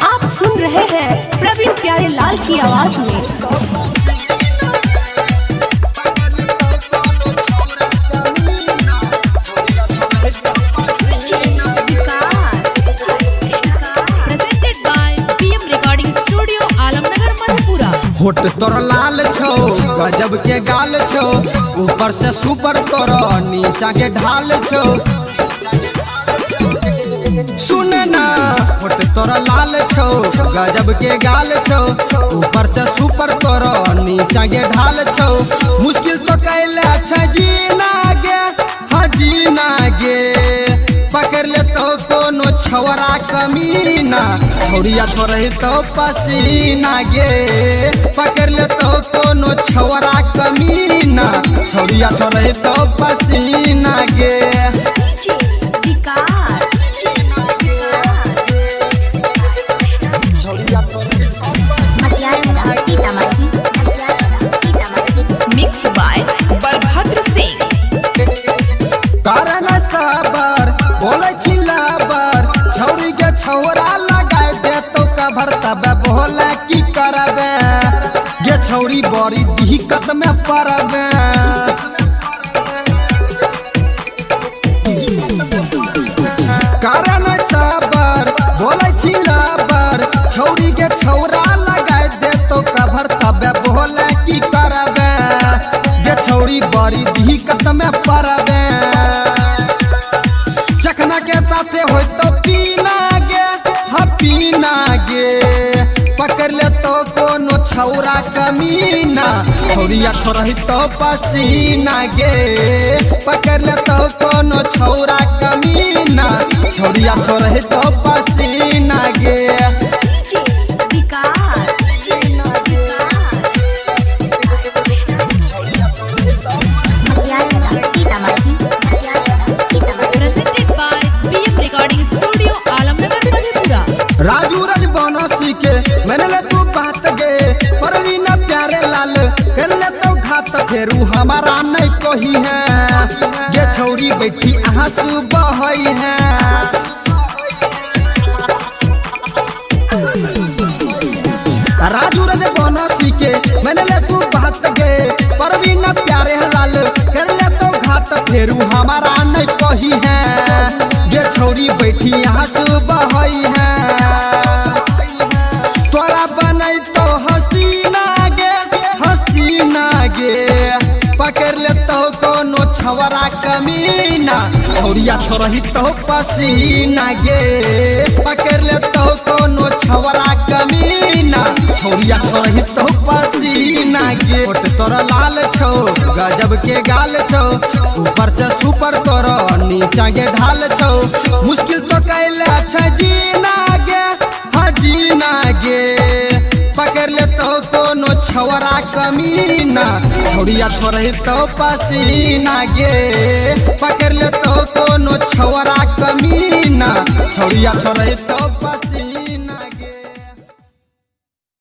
आप सुन रहे हैं प्रवीण प्यारे लाल की आवाज में। होट तोर लाल छो गजब के गाल छो, ऊपर से सुपर तोर नीचा के ढाल छो। सुन ना होट तोर लाल छो गजब के गाल छो, ऊपर से सुपर तोर नीचा के ढाल छो। मुश्किल तो कैले अच्छा जीना गे, हाँ जीना गे। पकड़ ले तो कोनो छवरा कमीना, छोड़िया छोड़े तो पसीना गे। पकड़ ले तो कोनो छवरा कमीना, छोड़िया छोड़े तो पसीना गे। Mix by Balbhadra Singh. कारण सबर बोले छिलाबर, छौरी के छौरा लगा दे तो कभर तब बोले की करबे गे। छौरी बड़ी दिक्कत में पड़बे। कारण सबर बोले छिलाबर, छौरी के छौरा लगा दे तो कभर तब बोले की करबे गे। छौरी बड़ी दिक्कत में पड़बे। चखना के साथे हो तो पीना गे, हाँ पीना गे। पकड़ ले तो कोनो छौरा कमीना, छौरिया छोड़ही तो पसीना गे। पकड़ ले तो कोनो छौरा कमीना, छौरिया छोड़ही तो पसीना गे। राजू रज बनसी के मैंने ले तू बात गे, परवीन प्यारे लाल कर ले तो घात फेरू हमारा नहीं कही है। ये छौरी बैठी आंसू बहई है। राजू रज बनसी के मैंने ले तू बात गे, परवीन प्यारे लाल कर ले तो घात फेरू हमारा नहीं कही है। ये छौरी बैठी आंसू बहई है। तोरा बनै तो हसीना गे, हसीना गे। पकड़ ले तो कोनो छवरा कमीना, छौरिया छोड़ही तो पसीना गे। पकड़ ले तो कोनो छवरा कमीना, छौरिया छोड़ही तो पसीना गे। होट तोर लाल छो गजब के गाल छो, ऊपर से सुपर तोर नीचा के ढाल छो। मुश्किल तो कैले अच्छा जीना गे, हाँ जीना गे। पकड़ ले तो कोनो छवरा कमीना, छौरिया छोड़ही तो पसीना गे। पकड़ ले तो कोनो छवरा कमीना, छौरिया छोड़ही तो पसीना।